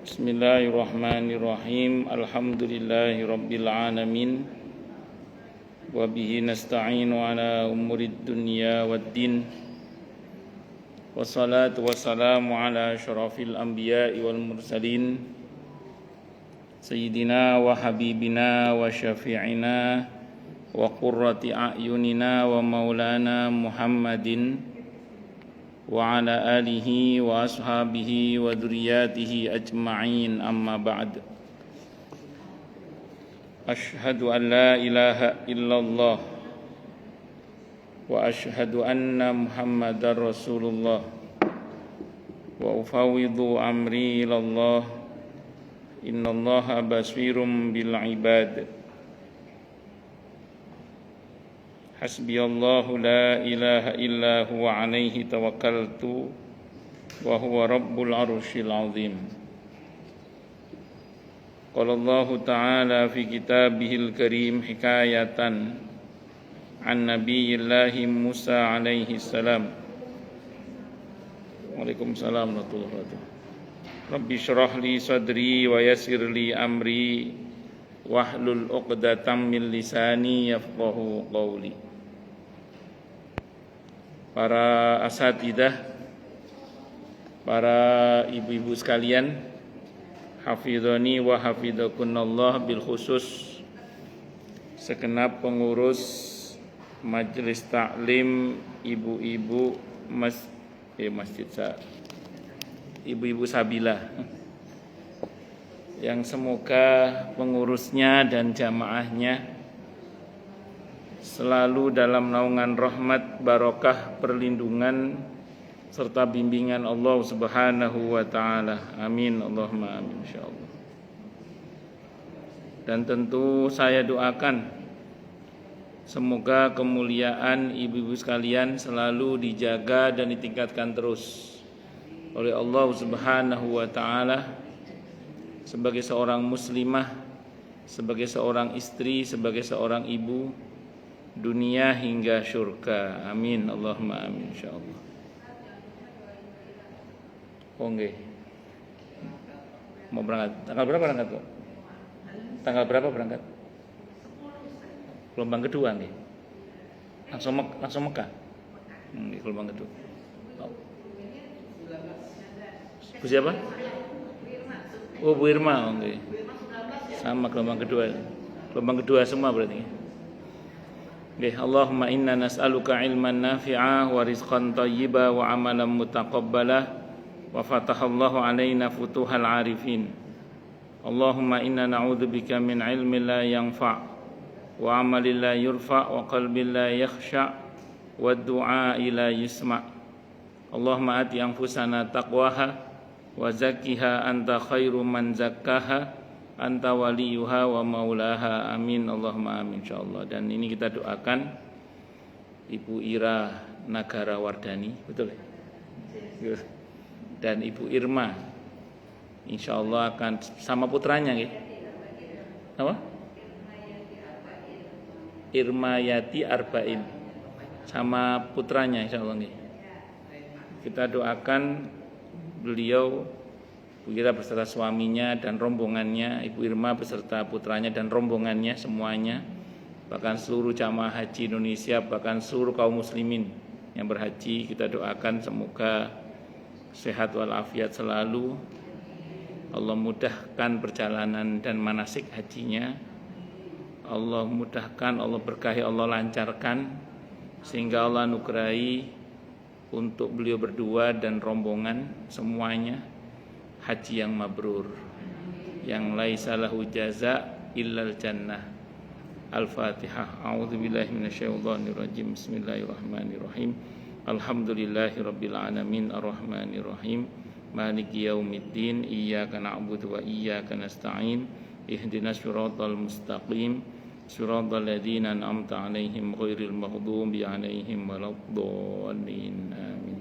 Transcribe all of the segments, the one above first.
Bismillahirrahmanirrahim. Alhamdulillahirabbil alamin. Wa bihi nasta'inu ala umurid dunya waddin. Wassalatu wassalamu ala asyrafil anbiya'i wal mursalin. Sayyidina wa habibina wa syafi'ina wa qurrati a'yunina wa maulana Muhammadin wa ala alihi wa ashabihi wa dzurriyyatihi ajma'in, amma ba'd. Asyhadu an la ilaha illallah wa asyhadu anna Muhammadar Rasulullah wa ufawwidu amri ilallah, innallaha basirum bil ibad. Hasbiyallahu la ilaha illa huwa alaihi tawakkaltu wa huwa rabbul arsyil azim. Qala Allahu ta'ala fi kitabihil karim hikayatan an nabiyillahi Musa alaihi salam. Waalaikumsalam warahmatullahi wabarakatuh. Rabbi syrah li sadri wa yassir li amri wahlul 'uqdatam min lisani yafqahu qawli. Para asatidzah, para ibu-ibu sekalian, hafidhani wa hafidhakunallah, bil khusus segenap pengurus majelis taklim ibu-ibu ibu-ibu Sabila, yang semoga pengurusnya dan jamaahnya selalu dalam naungan rahmat, barokah, perlindungan serta bimbingan Allah Subhanahu wa taala. Amin, Allahumma amin, insyaallah. Dan tentu saya doakan semoga kemuliaan ibu-ibu sekalian selalu dijaga dan ditingkatkan terus oleh Allah Subhanahu wa taala sebagai seorang muslimah, sebagai seorang istri, sebagai seorang ibu, dunia hingga syurga. Amin, Allahumma amin, insyaallah. Oke. Mau berangkat tanggal berapa berangkat, Pak? Tanggal berapa berangkat? Gelombang kedua nih. Langsung Mekah. Gelombang kedua. Oh. Bu siapa? Oh, Bu Irma. Oke. Sama gelombang kedua. Gelombang kedua semua berarti. Allahumma inna nas'aluka ilman nafi'a wa rizqan thayyiba wa amalan mutaqabbala wa fatahallahu alaina futuhal arifin. Allahumma inna na'udzubika min ilmin la yanfa' wa amalin la yurfa' wa qalbin la yakhsha' wa du'a la yusma'. Allahumma ati anfusana taqwaha wa zakkiha anta khairu man zakkaha anta waliyuha wa maulaha. Amin, Allahumma amin, insyaallah. Dan ini kita doakan Ibu Ira Nagara Wardani, betul ya? Dan Ibu Irma insyaallah akan sama putranya nggih. Apa? Irma Yati Arba'in sama putranya insyaallah nggih. Kita doakan beliau, Bu Ira beserta suaminya dan rombongannya, Ibu Irma beserta putranya dan rombongannya semuanya, bahkan seluruh jamaah haji Indonesia, bahkan seluruh kaum muslimin yang berhaji, kita doakan semoga sehat walafiat selalu. Allah mudahkan perjalanan dan manasik hajinya. Allah mudahkan, Allah berkahi, Allah lancarkan, sehingga Allah anugerahi untuk beliau berdua dan rombongan semuanya haji yang mabrur, yang laisa lahu jaza illal jannah. Al-Fatihah. A'udzubillahi minasyaitonir rajim. Bismillahirrahmanirrahim. Alhamdulillahirabbil alamin arrahmanir rahim maliki yaumiddin iyyaka na'budu wa iyyaka nasta'in ihdinas siratal mustaqim siratal ladzina an'amta 'alaihim ghairil maghdubi 'alaihim waladdallin. Amin.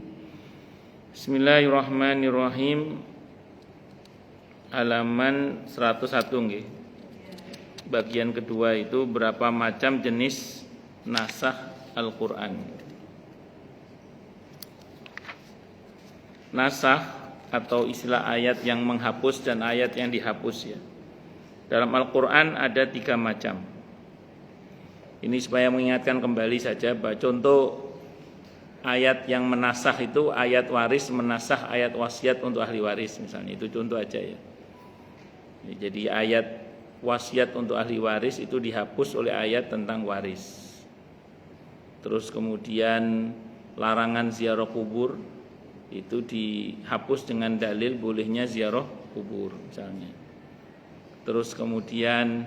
Bismillahirrahmanirrahim. Halaman 101 nggih. Bagian kedua itu berapa macam jenis nasakh Al-Qur'an. Nasakh atau istilah ayat yang menghapus dan ayat yang dihapus ya. Dalam Al-Quran ada 3 macam. Ini supaya mengingatkan kembali saja bahwa contoh ayat yang menasakh itu ayat waris menasakh ayat wasiat untuk ahli waris misalnya, itu contoh aja ya. Jadi ayat wasiat untuk ahli waris itu dihapus oleh ayat tentang waris. Terus kemudian larangan ziarah kubur itu dihapus dengan dalil bolehnya ziarah kubur misalnya. Terus kemudian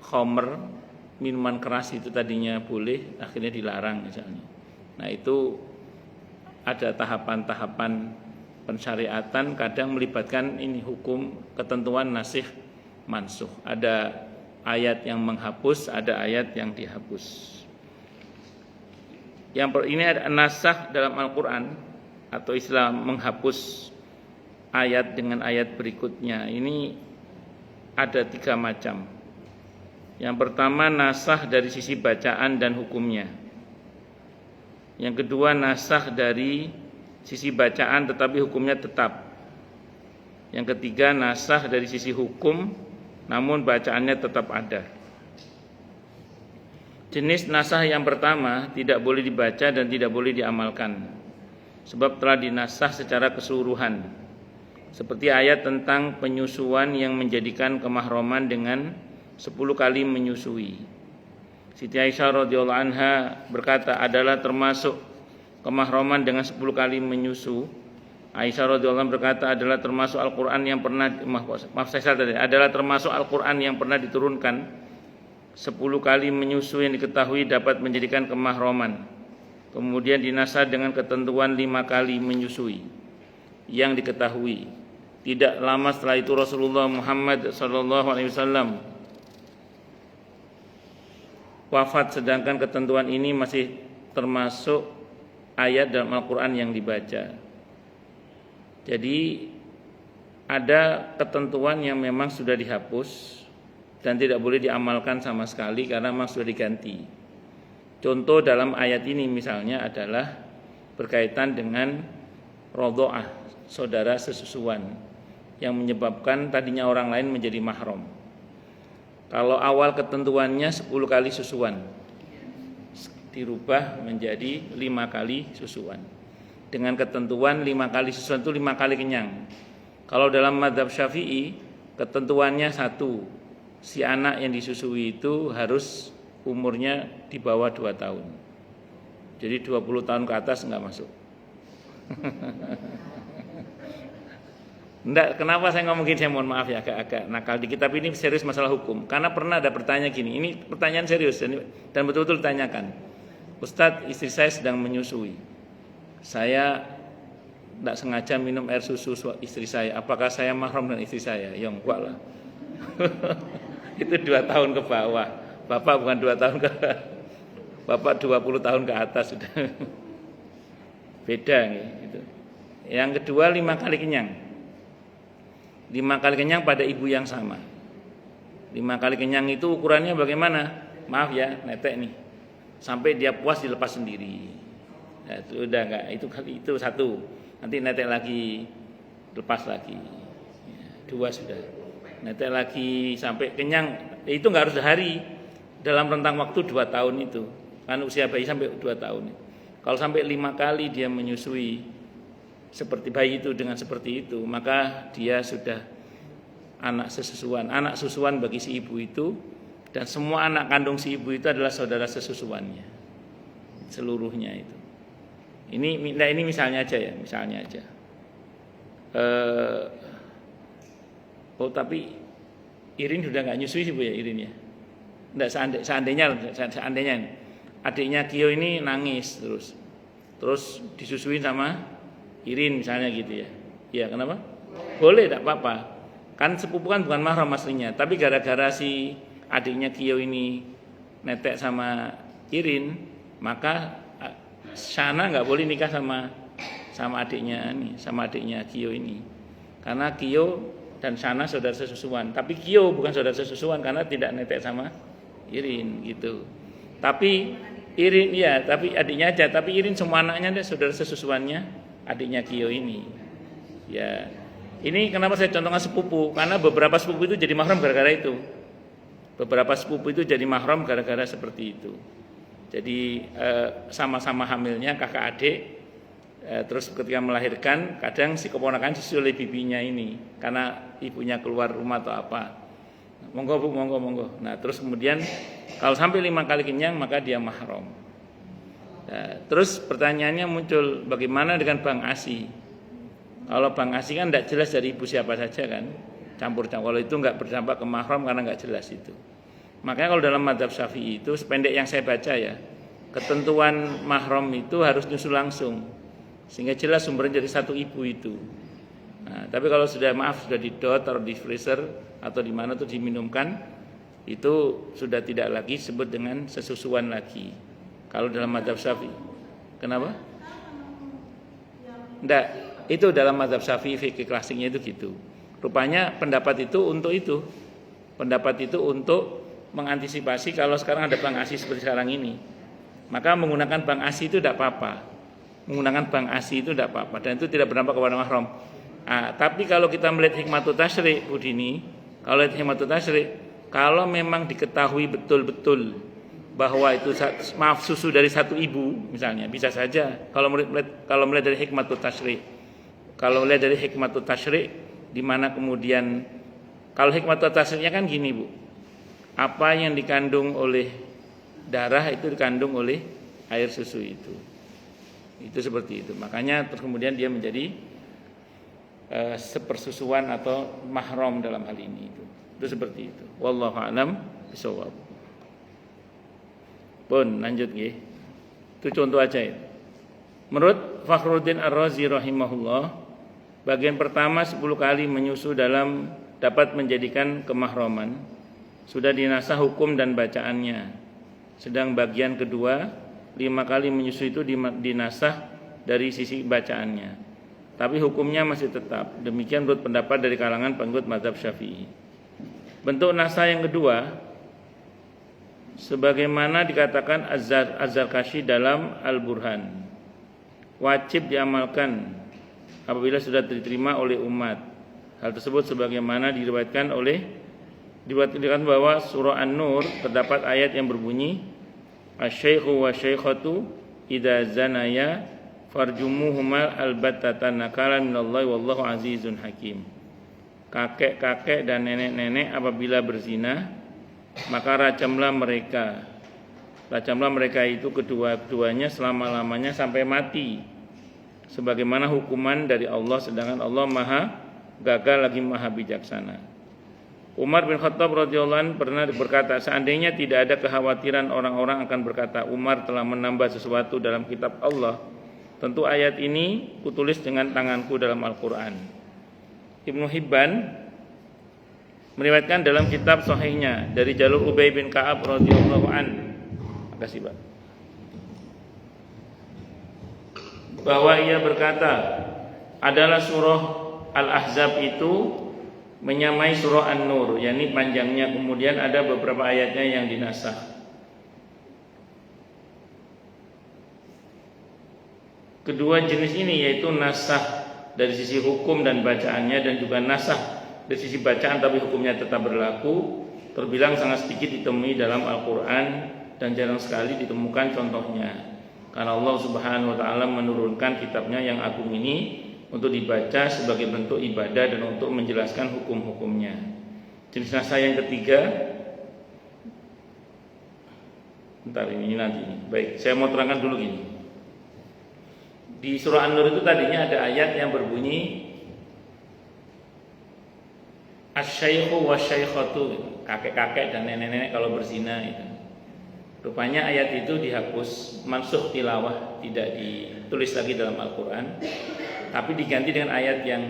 khamr, minuman keras itu tadinya boleh, akhirnya dilarang misalnya. Nah itu ada tahapan-tahapan pensyariatan, kadang melibatkan ini hukum ketentuan nasikh mansukh. Ada ayat yang menghapus, ada ayat yang dihapus. Ini ada nasakh dalam Al-Quran atau istilah menghapus ayat dengan ayat berikutnya. Ini ada 3 macam. Yang pertama nasakh dari sisi bacaan dan hukumnya. Yang kedua nasakh dari sisi bacaan tetapi hukumnya tetap. Yang ketiga nasakh dari sisi hukum namun bacaannya tetap ada. Jenis nasakh yang pertama tidak boleh dibaca dan tidak boleh diamalkan sebab telah dinasakh secara keseluruhan. Seperti ayat tentang penyusuan yang menjadikan kemahroman dengan 10 kali menyusui. Siti Aisyah radhiyallahu anha berkata adalah termasuk kemahroman dengan 10 kali menyusu. Aisyah radhiyallahu anha berkata adalah termasuk Al-Qur'an yang pernah adalah termasuk Al-Qur'an yang pernah diturunkan 10 kali menyusu yang diketahui dapat menjadikan kemahroman. Kemudian dinasakh dengan ketentuan 5 kali menyusui yang diketahui. Tidak lama setelah itu Rasulullah Muhammad SAW wafat, sedangkan ketentuan ini masih termasuk ayat dalam Al-Quran yang dibaca. Jadi ada ketentuan yang memang sudah dihapus dan tidak boleh diamalkan sama sekali karena memang sudah diganti. Contoh dalam ayat ini misalnya adalah berkaitan dengan rodho'ah, saudara sesusuan, yang menyebabkan tadinya orang lain menjadi mahram. Kalau awal ketentuannya 10 kali susuan, dirubah menjadi 5 kali susuan. Dengan ketentuan 5 kali susuan itu 5 kali kenyang. Kalau dalam mazhab Syafi'i ketentuannya 1, si anak yang disusui itu harus umurnya di bawah 2 tahun. Jadi 20 tahun ke atas enggak masuk. Enggak, kenapa saya ngomong gini, saya mohon maaf ya agak nakal dikit, tapi ini serius masalah hukum. Karena pernah ada pertanyaan gini, ini pertanyaan serius dan betul-betul ditanyakan. Ustadz, istri saya sedang menyusui. Saya tidak sengaja minum air susu istri saya. Apakah saya mahram dengan istri saya? Ya enggak lah. Itu 2 tahun ke bawah. Bapak bukan 2 tahun ke Bapak 20 tahun ke atas sudah. Beda gitu. Yang kedua 5 kali kenyang. 5 kali kenyang pada ibu yang sama. 5 kali kenyang itu ukurannya bagaimana? Maaf ya, netek nih. Sampai dia puas dilepas sendiri. Nah, itu udah enggak, itu 1. Nanti netek lagi, lepas lagi. 2 sudah. Netek lagi sampai kenyang. Itu enggak harus sehari. Dalam rentang waktu 2 tahun itu. Kan usia bayi sampai 2 tahun. Kalau sampai 5 kali dia menyusui seperti bayi itu dengan seperti itu, maka dia sudah anak sesusuan. Anak susuan bagi si ibu itu, dan semua anak kandung si ibu itu adalah saudara sesusuannya, seluruhnya itu. Ini misalnya aja ya, misalnya aja. Tapi Irin sudah nggak nyusui sih Bu ya, Irin ya. Enggak, seandainya adiknya Kio ini nangis terus disusuin sama Irin misalnya gitu ya. Iya, kenapa? Boleh, tidak apa-apa. Kan sepupu kan bukan mahram aslinya, tapi gara-gara si adiknya Kio ini netek sama Irin, maka Shana nggak boleh nikah sama adiknya ini, sama adiknya Kio ini. Karena Kio dan Shana saudara sesusuan, tapi Kio bukan saudara sesusuan karena tidak netek sama Irin gitu. Tapi Irin ya, tapi adiknya aja. Tapi Irin semua anaknya deh saudara sesusuannya adiknya Kio ini. Ya, ini kenapa saya contohkan sepupu? Karena beberapa sepupu itu jadi mahram gara-gara itu. Beberapa sepupu itu jadi mahram gara-gara seperti itu. Jadi sama-sama hamilnya kakak adik. Terus ketika melahirkan, kadang si keponakan disusul oleh bibinya ini karena ibunya keluar rumah atau apa. Monggo Bu, monggo. Nah, terus kemudian kalau sampai 5 kali kenyang maka dia mahram. Nah, terus pertanyaannya muncul, bagaimana dengan Bang Asi? Kalau Bang Asi kan tidak jelas dari ibu siapa saja kan, campur-campur. Kalau itu nggak berdampak ke mahram karena nggak jelas itu. Makanya kalau dalam madzhab Syafi'i itu, sependek yang saya baca ya, ketentuan mahram itu harus nyusul langsung, sehingga jelas sumbernya dari satu ibu itu. Nah, tapi kalau sudah didot, taruh di freezer atau di mana tuh diminumkan, itu sudah tidak lagi sebut dengan sesusuan lagi. Kalau dalam madzhab Syafi'i, kenapa? Enggak, itu dalam madzhab Syafi'i fikih klasiknya itu gitu. Rupanya pendapat itu untuk itu, pendapat itu untuk mengantisipasi kalau sekarang ada Bang Asi seperti sekarang ini, maka menggunakan Bang Asi itu tidak apa-apa. Menggunakan Bang Asi itu tidak apa-apa dan itu tidak berdampak kepada mahram. Tapi kalau kita melihat hikmatut tasyri' Bu Dini, kalau lihat hikmatut tasyri', kalau memang diketahui betul-betul bahwa itu susu dari satu ibu misalnya, bisa saja kalau melihat dari hikmatut tasyri'. Kalau melihat dari hikmatut tasyri' di mana kemudian kalau hikmatut tasyri'nya kan gini Bu. Apa yang dikandung oleh darah itu dikandung oleh air susu itu. Itu seperti itu. Makanya terus kemudian dia menjadi sepersusuan atau mahram dalam hal ini itu. Itu seperti itu. Wallahu a'lam bishawab. Pun lanjut nggih. Itu contoh aja itu. Menurut Fakhruddin Ar-Razi rahimahullah, bagian pertama 10 kali menyusu dapat menjadikan kemahraman, sudah dinasah hukum dan bacaannya. Sedang bagian kedua 5 kali menyusu itu dinasah dari sisi bacaannya, tapi hukumnya masih tetap. Demikian menurut pendapat dari kalangan pengikut mazhab Syafi'i. Bentuk nasah yang kedua, sebagaimana dikatakan Az-Zarkashi dalam Al-Burhan, wajib diamalkan apabila sudah diterima oleh umat. Hal tersebut sebagaimana diriwayatkan bahwa surah An-Nur terdapat ayat yang berbunyi, Asy-syaikhu wa syaikhatu idza zanaya farjumuhuma albattatan nakalan minallahi wallahu azizun hakim. Kakek-kakek dan nenek-nenek apabila berzina, maka rajamlah mereka. Rajamlah mereka itu kedua-duanya selama-lamanya sampai mati. Sebagaimana hukuman dari Allah, sedangkan Allah Maha Gagah lagi Maha Bijaksana. Umar bin Khattab radhiyallahu anhu pernah berkata, seandainya tidak ada kekhawatiran orang-orang akan berkata, Umar telah menambah sesuatu dalam kitab Allah, tentu ayat ini kutulis dengan tanganku dalam Al-Quran. Ibnu Hibban meriwayatkan dalam kitab sahihnya dari jalur Ubay bin Ka'ab radhiyallahu anhu, makasih Pak, bahwa ia berkata, adalah surah Al-Ahzab itu menyamai surah An-Nur, yakni panjangnya, kemudian ada beberapa ayatnya yang dinasah. Kedua jenis ini yaitu nasah dari sisi hukum dan bacaannya, dan juga nasah dari sisi bacaan tapi hukumnya tetap berlaku, terbilang sangat sedikit ditemui dalam Al-Quran dan jarang sekali ditemukan contohnya. Karena Allah Subhanahu wa ta'ala menurunkan kitabnya yang agung ini untuk dibaca sebagai bentuk ibadah dan untuk menjelaskan hukum-hukumnya. Jenis nasah yang ketiga, bentar ini nanti ini. Baik, saya mau terangkan dulu gini. Di surah An-Nur itu tadinya ada ayat yang berbunyi Asy-syaikhu wasyaikhatu, kakek-kakek dan nenek-nenek kalau berzina itu. Rupanya ayat itu dihapus, mansukh tilawah, tidak ditulis lagi dalam Al-Quran, tapi diganti dengan ayat yang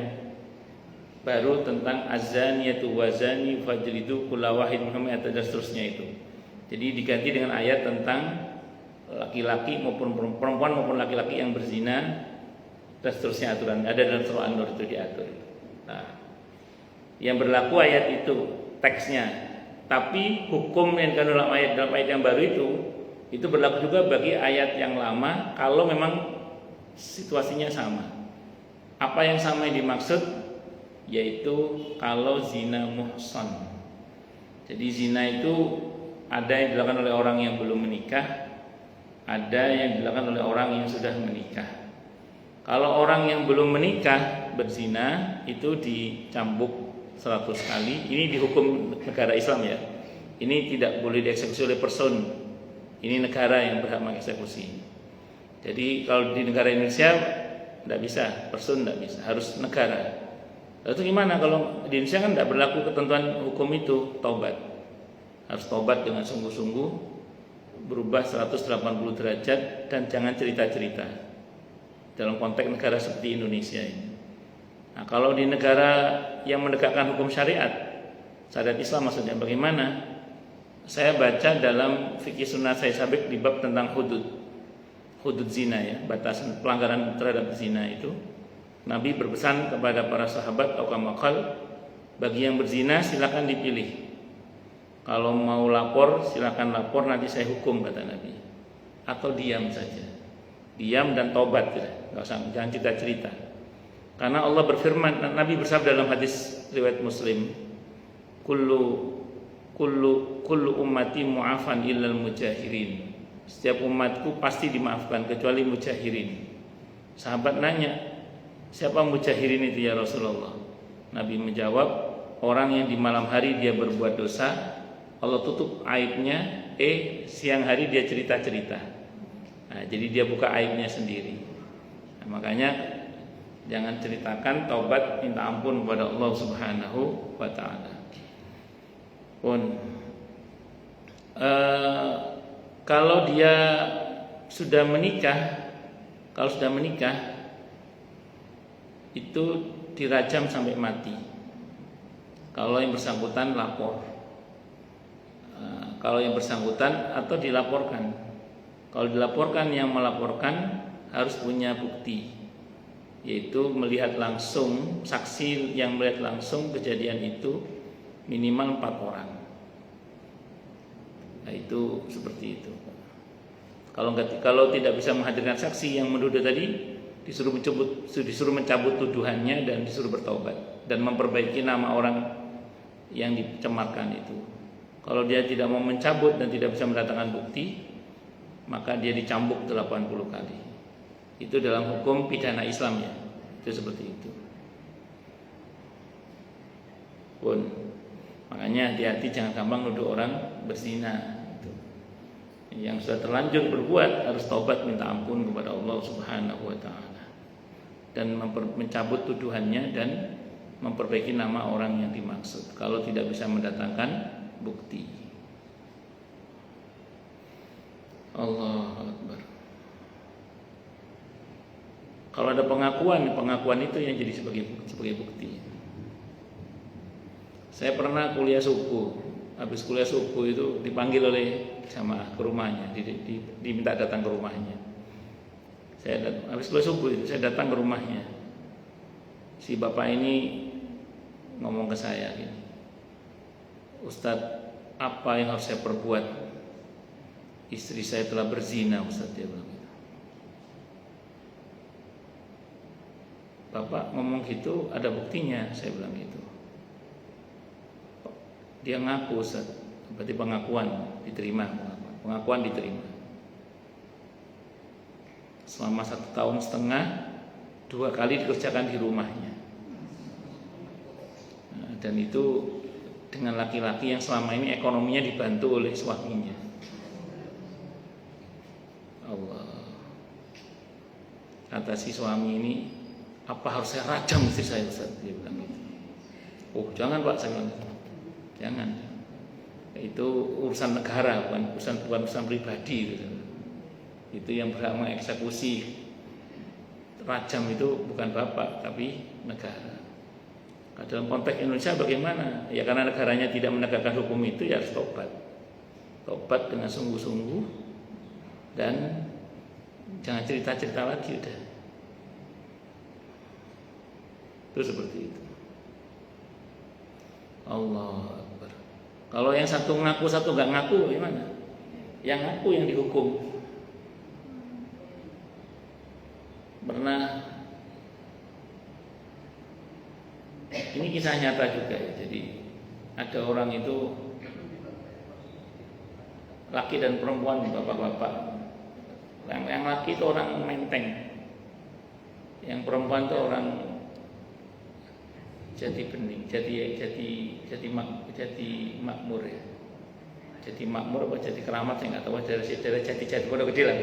baru tentang az-zaniyatu wazani fajlidu kulla wahid minhum dan seterusnya itu. Jadi diganti dengan ayat tentang laki-laki maupun perempuan maupun laki-laki yang berzina dan seterusnya, aturan ada dalam surah An-Nur itu diatur. Nah, yang berlaku ayat itu teksnya, tapi hukum yang dalam ayat yang baru itu Itu berlaku juga bagi ayat yang lama kalau memang situasinya sama. Apa yang sama yang dimaksud? Yaitu kalau zina muhsan. Jadi zina itu ada yang dilakukan oleh orang yang belum menikah, ada yang dilakukan oleh orang yang sudah menikah. Kalau orang yang belum menikah berzina itu dicambuk 100 kali. Ini dihukum negara Islam ya. Ini tidak boleh dieksekusi oleh person. Ini negara yang berhak mengeksekusi. Jadi kalau di negara Indonesia tidak bisa, person tidak bisa, harus negara. Lalu gimana kalau di Indonesia kan tidak berlaku ketentuan hukum itu, taubat. Harus taubat dengan sungguh-sungguh, berubah 180 derajat dan jangan cerita-cerita. Dalam konteks negara seperti Indonesia ini. Nah, kalau di negara yang menegakkan hukum syariat Islam maksudnya bagaimana? Saya baca dalam fikih sunnah saya sabik di bab tentang hudud zina ya, batasan pelanggaran terhadap zina itu. Nabi berpesan kepada para sahabat aukamakal, bagi yang berzina silakan dipilih. Kalau mau lapor silakan lapor, nanti saya hukum kata Nabi. Atau diam saja, diam dan tobat ya. Jangan cerita-cerita. Karena Allah berfirman, Nabi bersabda dalam hadis riwayat Muslim, kullu ummati mu'afan illal mujahirin. Setiap umatku pasti dimaafkan kecuali mujahirin. Sahabat nanya, siapa mujahirin itu ya Rasulullah? Nabi menjawab, orang yang di malam hari dia berbuat dosa, Allah tutup aibnya, siang hari dia cerita-cerita. Nah, jadi dia buka aibnya sendiri. Nah, makanya jangan ceritakan, taubat, minta ampun kepada Allah Subhanahu wa taala. Kalau dia sudah menikah, itu dirajam sampai mati. Kalau yang bersangkutan lapor, kalau yang bersangkutan atau dilaporkan. Kalau dilaporkan, yang melaporkan harus punya bukti, yaitu melihat langsung, saksi yang melihat langsung kejadian itu minimal 4 orang. Nah, itu seperti itu. Kalau tidak bisa menghadirkan saksi yang menuduh tadi, disuruh mencabut tuduhannya dan disuruh bertaubat dan memperbaiki nama orang yang dicemarkan itu. Kalau dia tidak mau mencabut dan tidak bisa mendatangkan bukti, maka dia dicambuk 80 kali. Itu dalam hukum pidana Islam ya. Itu seperti itu. Makanya hati-hati, jangan gampang nuduh orang berzina. Yang sudah terlanjur berbuat harus taubat, minta ampun kepada Allah Subhanahu wa taala dan mencabut tuduhannya dan memperbaiki nama orang yang dimaksud kalau tidak bisa mendatangkan bukti. Allahu Akbar. Kalau ada pengakuan itu yang jadi sebagai bukti. Saya pernah kuliah subuh. Habis kuliah subuh itu dipanggil oleh jamaah ke rumahnya, diminta datang ke rumahnya. Habis kuliah subuh itu saya datang ke rumahnya. Si bapak ini ngomong ke saya gini, Ustadz, apa yang harus saya perbuat? Istri saya telah berzina, Ustadz, dia bilang gitu. Bapak ngomong gitu, ada buktinya? Saya bilang gitu. Dia ngaku, Ustaz. Berarti pengakuan diterima. Selama 1,5 tahun 2 kali dikerjakan di rumahnya. Dan itu dengan laki-laki yang selama ini ekonominya dibantu oleh suaminya. Allah. Kata si suami ini, apa harus saya rajam istri saya, Ustaz? Dia bilang gitu. Oh, jangan Pak, saya bilang gitu. Jangan. Itu urusan negara, bukan urusan pribadi gitu. Itu yang berhak mengeksekusi rajam itu bukan bapak tapi negara. Nah, dalam konteks Indonesia bagaimana? Ya karena negaranya tidak menegakkan hukum itu, ya harus tobat dengan sungguh-sungguh dan jangan cerita-cerita lagi udah. Itu seperti itu. Allah Akbar. Kalau yang satu ngaku, satu nggak ngaku, gimana? yang ngaku yang dihukum. Pernah, ini kisah nyata juga ya. Jadi ada orang itu, laki dan perempuan, bapak-bapak. Yang laki itu orang menteng, yang perempuan itu orang jati bening, jati makmur ya. Jati makmur apa jati keramat saya nggak tahu, daerah jati Pondok Gede lah,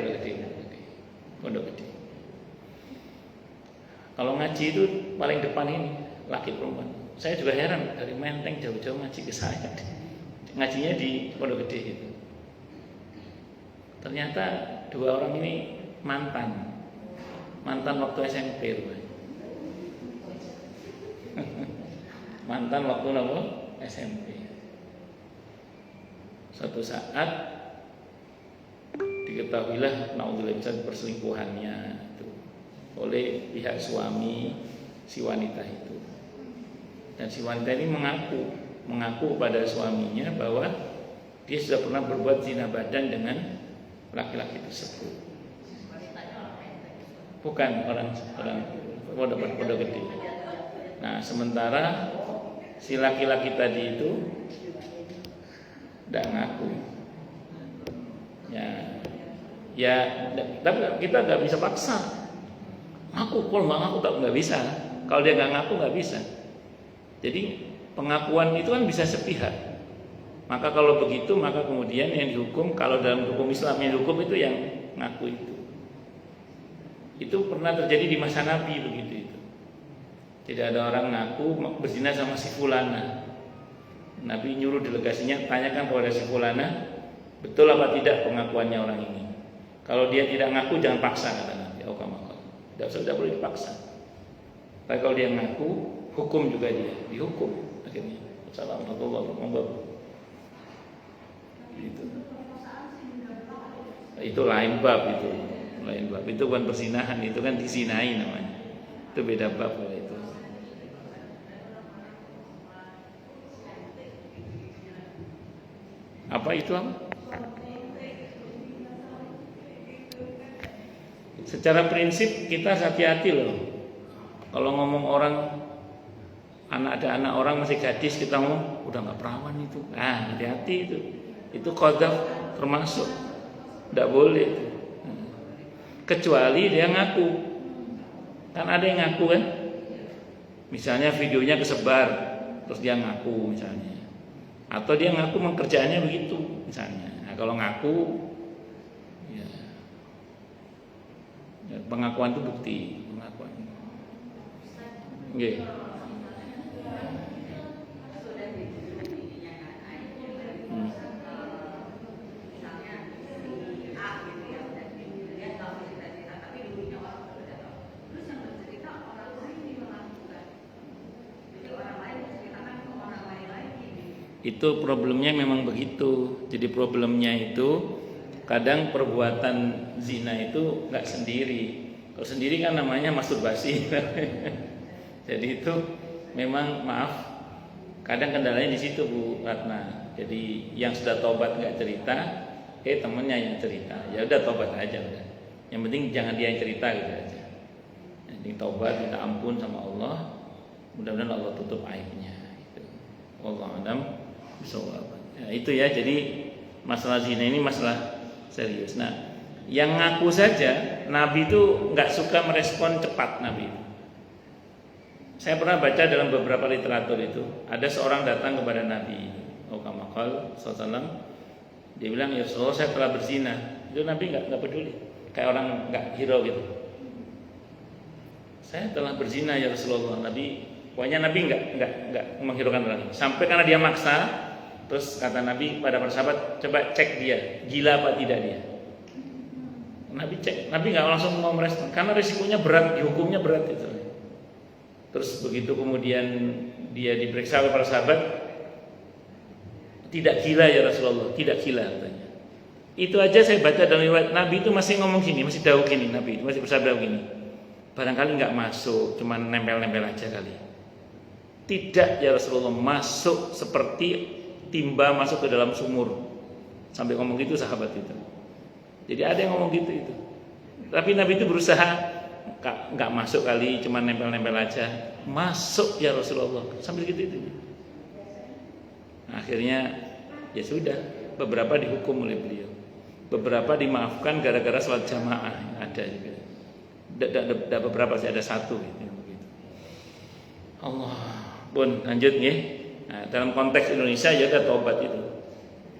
Pondok Gede. Kalau ngaji itu paling depan ini laki perempuan. Saya juga heran, dari Menteng jauh-jauh ngaji ke saya. Ngajinya di Pondok Gede itu. Ternyata dua orang ini mantan waktu SMP. Mantan waktu SMP. Suatu saat diketahuilah naudzubillah perselingkuhannya itu oleh pihak suami si wanita itu. Dan si wanita ini mengaku pada suaminya bahwa dia sudah pernah berbuat zina badan dengan laki-laki tersebut. Bukan orang Pondok Gede. Nah, sementara si laki-laki tadi itu tidak ngaku. Ya, tapi kita nggak bisa paksa. Ngaku, kalau nggak ngaku nggak bisa. Kalau dia nggak ngaku nggak bisa. Jadi pengakuan itu kan bisa sepihak. Maka kalau begitu, maka kemudian yang dihukum, kalau dalam hukum Islam yang dihukum itu yang ngaku itu. Itu pernah terjadi di masa Nabi begitu itu. Tidak ada orang ngaku berzina sama si fulana. Nabi nyuruh delegasinya tanyakan kepada si fulana, betul apa tidak pengakuannya orang ini. Kalau dia tidak ngaku jangan paksa, kata Nabi. Tidak boleh dipaksa. Tapi kalau dia ngaku, hukum juga dia, dihukum akhirnya. Assalamualaikum warahmatullahi wabarakatuh. Itu lain bab itu. Itu bukan persinahan, itu kan disinai namanya. Itu beda bab kalau itu. Apa itu apa? Secara prinsip kita hati-hati loh. Kalau ngomong orang, ada anak orang masih gadis, kita ngomong udah nggak perawan itu. Hati-hati itu. Itu qadzaf termasuk. Tidak boleh itu. Kecuali dia ngaku. Kan ada yang ngaku kan. Misalnya videonya kesebar, terus dia ngaku misalnya. Atau dia ngaku kerjaannya begitu misalnya. Nah, kalau ngaku, ya, pengakuan itu bukti. Pengakuan. Okay. Itu problemnya memang begitu. Jadi problemnya itu kadang perbuatan zina itu nggak sendiri. Kalau sendiri kan namanya masturbasi. Jadi itu memang kadang kendalanya di situ Bu Ratna. Jadi yang sudah tobat nggak cerita, temennya yang cerita. Ya udah tobat aja udah. Yang penting jangan dia yang cerita gitu aja. Yang penting tobat, minta ampun sama Allah. Mudah-mudahan Allah tutup aibnya. Wallahu a'lam. Ya, itu ya, jadi masalah zina ini masalah serius. Nah, yang ngaku saja Nabi itu nggak suka merespon cepat Nabi. Saya pernah baca dalam beberapa literatur itu ada seorang datang kepada Nabi Muhammad SAW. Dia bilang, ya Rasulullah saya telah berzina. Itu Nabi nggak peduli, kayak orang nggak hero gitu. Saya telah berzina ya Rasulullah. Pokoknya Nabi nggak menghiraukan orang ini. Sampai karena dia maksa. Terus kata Nabi pada para sahabat, coba cek dia, gila apa tidak dia. Nabi cek, Nabi nggak langsung mau merespon, karena risikonya berat, hukumnya berat itu. Terus begitu kemudian dia diperiksa oleh para sahabat, tidak gila ya Rasulullah, tidak gila katanya. Itu aja saya baca dalam riwayat Nabi itu masih ngomong gini, masih dawuh gini, Nabi itu masih bersabda gini. Barangkali nggak masuk, cuman nempel-nempel aja kali. Tidak ya Rasulullah, masuk seperti timba masuk ke dalam sumur. Sampai ngomong gitu sahabat itu. Jadi ada yang ngomong gitu itu. Tapi Nabi itu berusaha nggak masuk kali, cuma nempel-nempel aja. Masuk ya Rasulullah. Sambil gitu itu. Akhirnya ya sudah, beberapa dihukum oleh beliau. Beberapa dimaafkan gara-gara sholat jamaah, ada juga. Ada beberapa sih, ada satu gitu. Allah. Pun lanjut nih. Nah, dalam konteks Indonesia ya ada tobat itu.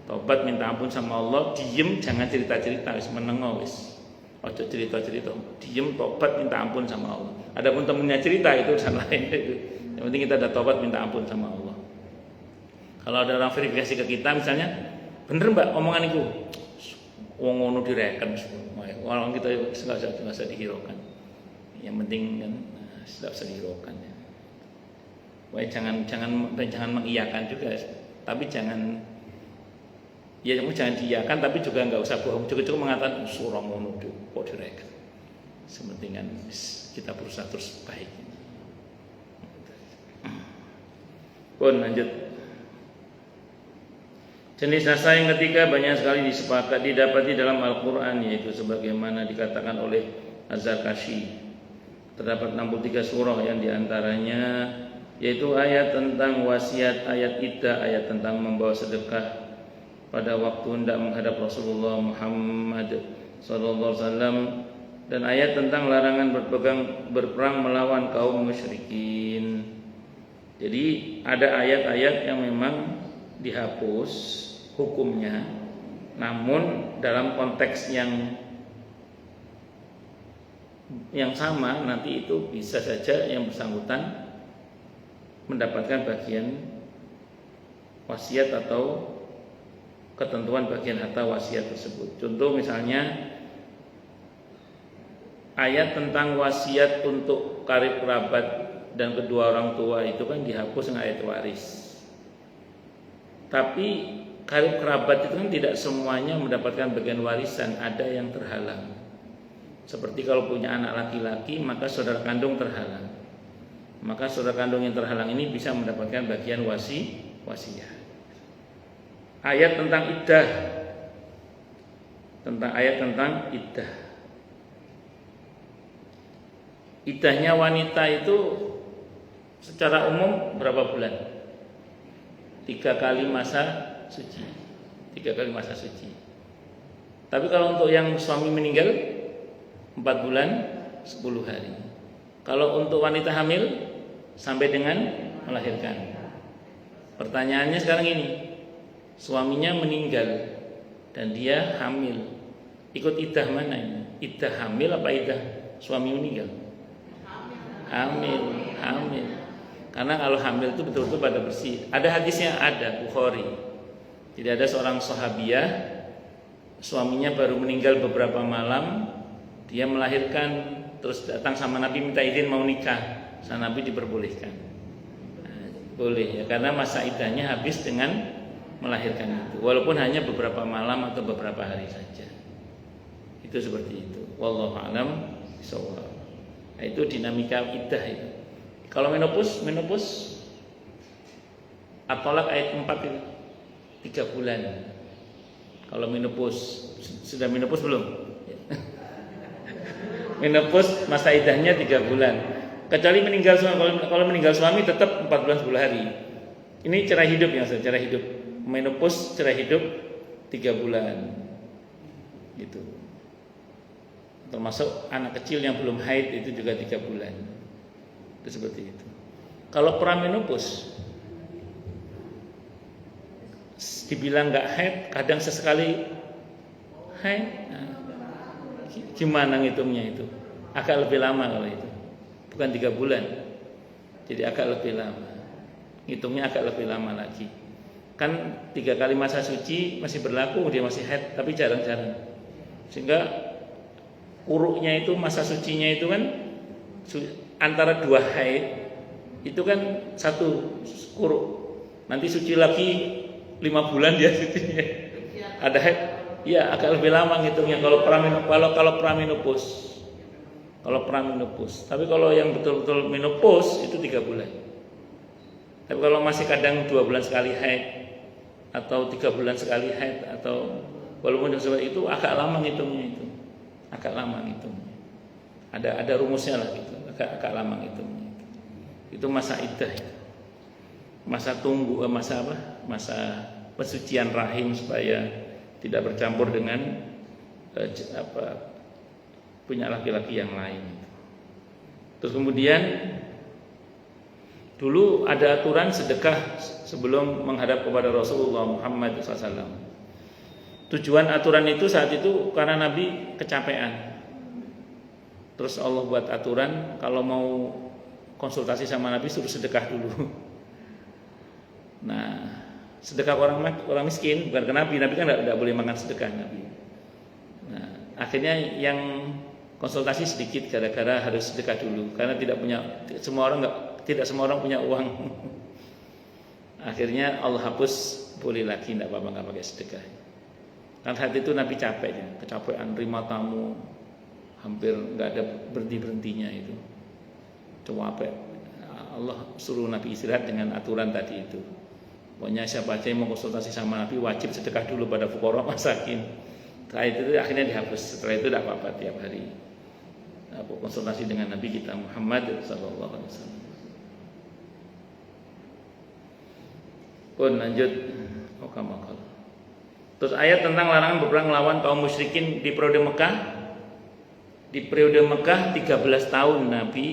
Tobat minta ampun sama Allah, diem jangan cerita-cerita, wis menengo wis. Ojo cerita-cerita, diem tobat minta ampun sama Allah. Adapun temennya cerita itu urusan lain itu. Yang penting kita ada tobat minta ampun sama Allah. Kalau ada orang verifikasi ke kita misalnya, bener Mbak omongan itu, wong ngono direken semua. Orang kita nggak usah dihiraukan. Yang penting kan tidak usah dihiraukan ya. Wah, jangan mengiyakan juga, tapi jangan diiyakan, tapi juga nggak usah bohong. Cukup mengatakan surah ngono kok direken. Sementingan kita berusaha terus baik. Pun lanjut. Jenis nasa yang ketiga banyak sekali disepakati didapati dalam Al-Quran, yaitu sebagaimana dikatakan oleh Az-Zarkashi. Terdapat 63 surah yang diantaranya yaitu ayat tentang wasiat, ayat iddah, ayat tentang membawa sedekah pada waktu hendak menghadap Rasulullah Muhammad SAW, dan ayat tentang larangan berperang melawan kaum musyrikin. Jadi ada ayat-ayat yang memang dihapus hukumnya, namun dalam konteks yang sama nanti itu bisa saja yang bersangkutan mendapatkan bagian wasiat atau ketentuan bagian harta wasiat tersebut. Contoh misalnya ayat tentang wasiat untuk karib kerabat dan kedua orang tua itu kan dihapus dengan ayat waris. Tapi karib kerabat itu kan tidak semuanya mendapatkan bagian warisan, ada yang terhalang. Seperti kalau punya anak laki-laki maka saudara kandung terhalang. Maka saudara kandung yang terhalang ini bisa mendapatkan bagian wasiat. Ayat tentang iddah. Ayat tentang iddah. Iddahnya wanita itu secara umum berapa bulan? 3 kali masa suci. 3 kali masa suci. Tapi kalau untuk yang suami meninggal 4 bulan 10 hari. Kalau untuk wanita hamil sampai dengan melahirkan. Pertanyaannya sekarang ini, suaminya meninggal dan dia hamil, ikut iddah mana ini? Iddah hamil apa iddah suami meninggal? Hamil. Karena kalau hamil itu betul-betul pada bersih. Ada hadisnya, ada Bukhari. Jadi ada seorang sahabiah, suaminya baru meninggal beberapa malam, dia melahirkan, terus datang sama Nabi minta izin mau nikah. Sama Nabi diperbolehkan. Boleh ya, karena masa iddahnya habis dengan melahirkan itu, walaupun hanya beberapa malam atau beberapa hari saja. Itu seperti itu. Wallahu a'lam bishawab. Itu dinamika iddah itu. Kalau menopause At-Thalaq ayat 4 itu 3 bulan. Kalau menopause, sudah menopause belum? Menopause masa iddahnya 3 bulan. Kecuali meninggal suami, kalau meninggal suami tetap 4 bulan 10 hari. Ini cerai hidup ya, cerai hidup. Menopause cerai hidup 3 bulan. Gitu. Termasuk anak kecil yang belum haid itu juga 3 bulan. Itu seperti itu. Kalau pramenopause dibilang nggak haid, kadang sesekali haid. Nah, gimana ngitungnya itu? Agak lebih lama kalau itu. Bukan 3 bulan. Jadi agak lebih lama. Ngitungnya agak lebih lama lagi. Kan 3 kali masa suci masih berlaku, dia masih haid, tapi jarang-jarang. Sehingga uruknya itu, masa sucinya itu kan antara 2 haid itu kan 1 uruk. Nanti suci lagi 5 bulan dia sucinya. Ada haid, ya agak lebih lama ngitungnya kalau pramenopause. Kalau pramenopause. Tapi kalau yang betul-betul menopause itu 3 bulan. Tapi kalau masih kadang 2 bulan sekali haid atau 3 bulan sekali haid atau Walaupun seperti itu agak lama ngitungnya itu. Agak lama ngitungnya. Ada rumusnya lah gitu. Agak lama ngitungnya. Itu masa iddah itu. Masa tunggu masa apa? Masa pensucian rahim supaya tidak bercampur dengan punya laki-laki yang lain. Terus kemudian dulu ada aturan sedekah sebelum menghadap kepada Rasulullah Muhammad SAW. Tujuan aturan itu saat itu karena Nabi kecapean. Terus Allah buat aturan kalau mau konsultasi sama Nabi suruh sedekah dulu. Nah, sedekah orang miskin bukan ke Nabi kan tidak boleh makan sedekah Nabi. Nah, akhirnya yang konsultasi sedikit gara-gara harus sedekah dulu karena tidak semua orang punya uang. Akhirnya Allah hapus boleh lagi tidak apa-apa nggak pakai sedekah. Kan saat itu Nabi capek ya, kecapean terima tamu hampir nggak ada berhentinya itu. Capek. Allah suruh Nabi istirahat dengan aturan tadi itu. Pokoknya siapa aja yang mau konsultasi sama Nabi wajib sedekah dulu pada fuqara masakin. Setelah itu akhirnya dihapus. Setelah itu tidak apa-apa tiap hari konsultasi dengan Nabi kita Muhammad sallallahu alaihi wasallam. Pun lanjut Okamakal. Terus ayat tentang larangan berperang melawan kaum musyrikin di periode Mekah. Di periode Mekah 13 tahun Nabi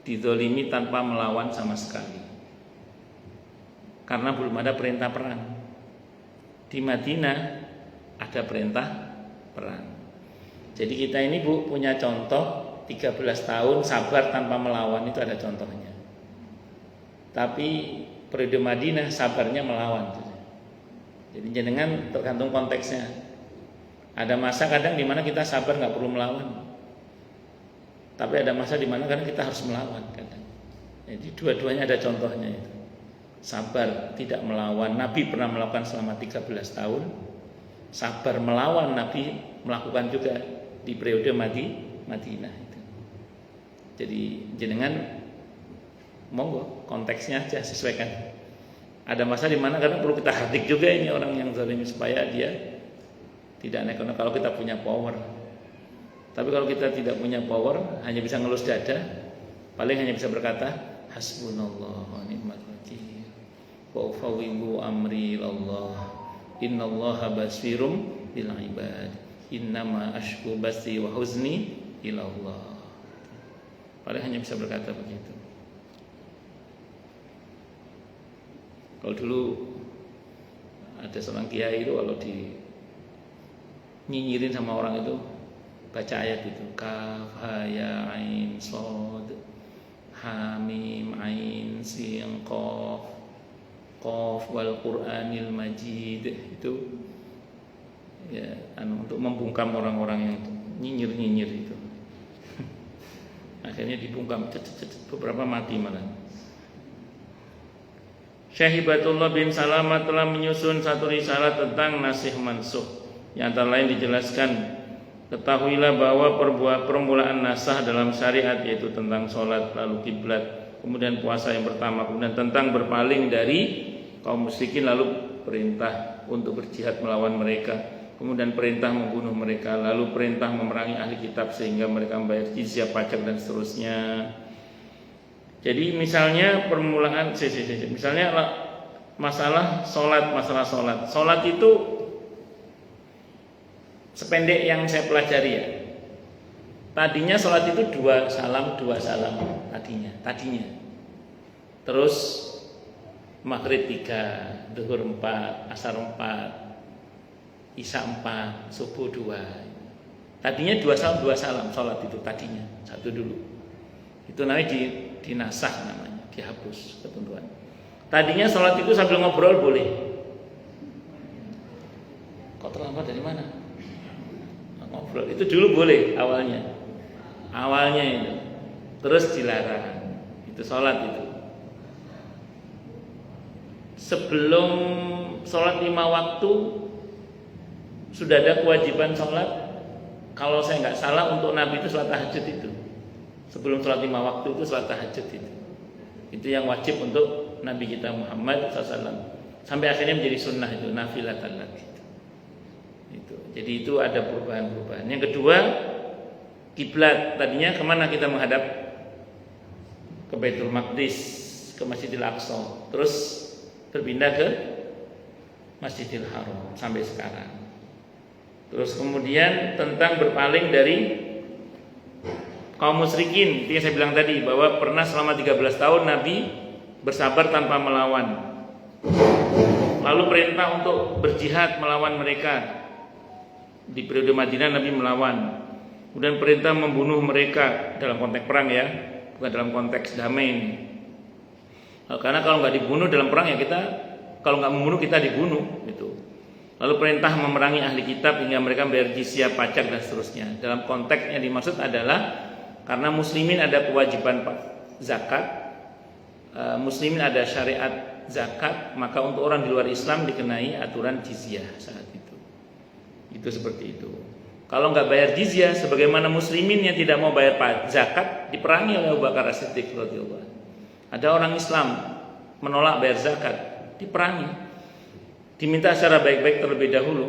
dizolimi tanpa melawan sama sekali. Karena belum ada perintah perang. Di Madinah ada perintah perang. Jadi kita ini Bu punya contoh 13 tahun sabar tanpa melawan itu ada contohnya. Tapi periode Madinah sabarnya melawan. Jadi jenengan tergantung konteksnya. Ada masa kadang di mana kita sabar nggak perlu melawan. Tapi ada masa di mana kadang kita harus melawan kadang. Jadi dua-duanya ada contohnya itu. Sabar tidak melawan. Nabi pernah melakukan selama 13 tahun. Sabar melawan Nabi melakukan juga di periode Madinah itu. Jadi jenengan monggo konteksnya aja sesuaikan. Ada masa di mana kadang perlu kita hardik juga ini orang yang zalim supaya dia tidak naik kalau kita punya power. Tapi kalau kita tidak punya power, hanya bisa ngelus dada, paling hanya bisa berkata hasbunallah wa ni'mal wakil. Wa ufawwidu amri ilallah. Innallaha basirum bil ibad. Innama ashku basi wa huzni ilallah. Paling hanya bisa berkata begitu. Kalau dulu ada seorang kiai itu kalau nyinyirin sama orang itu baca ayat itu kaf ha ya ain shad ha mim ain sin qaf wal qur'anil majid itu ya untuk membungkam orang-orang yang nyinyir itu. Akhirnya dibungkam beberapa mati malah. Syekh Hibatullah bin Salamat telah menyusun satu risalah tentang nasih mansuh. Yang antara lain dijelaskan, ketahuilah bahwa permulaan nasah dalam syariat yaitu tentang sholat, lalu kiblat, kemudian puasa yang pertama, kemudian tentang berpaling dari kaum musyrikin, lalu perintah untuk berjihad melawan mereka, kemudian perintah membunuh mereka, lalu perintah memerangi ahli kitab sehingga mereka membayar jizyah, pajak dan seterusnya. Jadi misalnya permulaan, misalnya masalah sholat itu sependek yang saya pelajari ya. Tadinya sholat itu dua salam tadinya. Terus maghrib 3, zuhur 4, asar 4, isya 4, subuh 2. Tadinya dua salam sholat itu tadinya satu dulu. Itu namanya dinasah namanya, dihapus ketentuan. Tadinya sholat itu sambil ngobrol boleh. Kok terlambat dari mana? Ngobrol itu dulu boleh awalnya itu. Terus dilarang. Itu sholat itu. Sebelum sholat 5 waktu sudah ada kewajiban sholat. Kalau saya nggak salah untuk Nabi itu sholat tahajud itu. Sebelum sholat 5 waktu itu sholat tahajud itu. Itu yang wajib untuk Nabi kita Muhammad SAW. Sampai akhirnya menjadi sunnah itu, nafilatan lagi. Jadi itu ada perubahan-perubahan. Yang kedua, kiblat. Tadinya kemana kita menghadap? Ke Baitul Maqdis, ke Masjidil Aqsa. Terus berpindah ke Masjidil Haram sampai sekarang. Terus kemudian tentang berpaling dari kaum musyrikin, itu yang saya bilang tadi, bahwa pernah selama 13 tahun Nabi bersabar tanpa melawan. Lalu perintah untuk berjihad melawan mereka. Di periode Madinah Nabi melawan. Kemudian perintah membunuh mereka dalam konteks perang ya, bukan dalam konteks damai ini. Karena kalau nggak dibunuh dalam perang ya kita, kalau nggak membunuh kita dibunuh gitu. Lalu perintah memerangi ahli kitab hingga mereka bayar jizyah, pajak dan seterusnya. Dalam konteks yang dimaksud adalah karena muslimin ada kewajiban zakat, muslimin ada syariat zakat, maka untuk orang di luar Islam dikenai aturan jizyah saat itu. Itu seperti itu. Kalau nggak bayar jizyah, sebagaimana muslimin yang tidak mau bayar zakat diperangi oleh Abu Bakar As-Siddiq radhiyallahu anhu. Ada orang Islam menolak bayar zakat, diperangi, diminta secara baik-baik terlebih dahulu.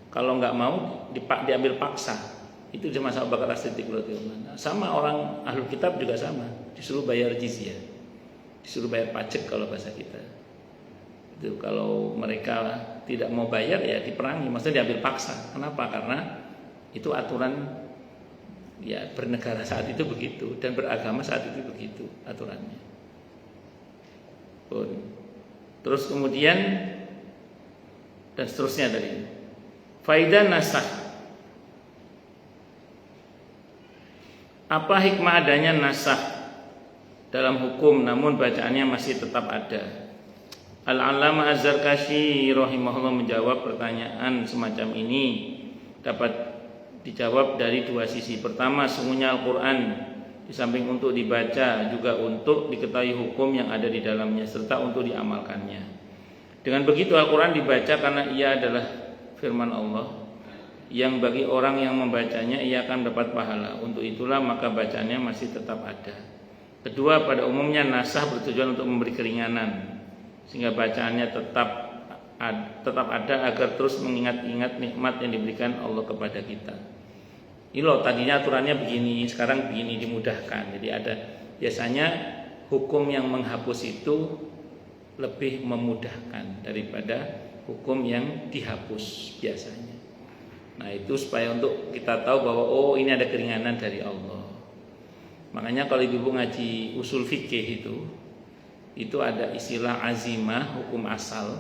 Kalau nggak mau diambil paksa. Itu cuma Abu Bakar As-Siddiq radhiyallahu anhu. Sama orang ahlul kitab juga sama, disuruh bayar jizyah, disuruh bayar pajak kalau bahasa kita. Itu kalau mereka tidak mau bayar ya diperangi, maksudnya diambil paksa. Kenapa? Karena itu aturan ya bernegara saat itu begitu dan beragama saat itu begitu aturannya. Terus kemudian dan seterusnya tadi. Faidah nasakh. Apa hikmah adanya nasakh dalam hukum namun bacaannya masih tetap ada? Al-Allamah Az-Zarkashi rahimahullah menjawab pertanyaan semacam ini dapat dijawab dari dua sisi. Pertama, sungguhnya Al-Quran di samping untuk dibaca juga untuk diketahui hukum yang ada di dalamnya serta untuk diamalkannya. Dengan begitu Al-Quran dibaca karena ia adalah firman Allah yang bagi orang yang membacanya ia akan mendapat pahala. Untuk itulah maka bacaannya masih tetap ada. Kedua, pada umumnya nasakh bertujuan untuk memberi keringanan sehingga bacaannya tetap ada agar terus mengingat-ingat nikmat yang diberikan Allah kepada kita. Ini loh tadinya aturannya begini, sekarang begini, dimudahkan. Jadi ada biasanya hukum yang menghapus itu lebih memudahkan daripada hukum yang dihapus biasanya. Nah itu supaya untuk kita tahu bahwa oh ini ada keringanan dari Allah. Makanya kalau ibu ngaji usul fikih itu ada istilah azimah, hukum asal,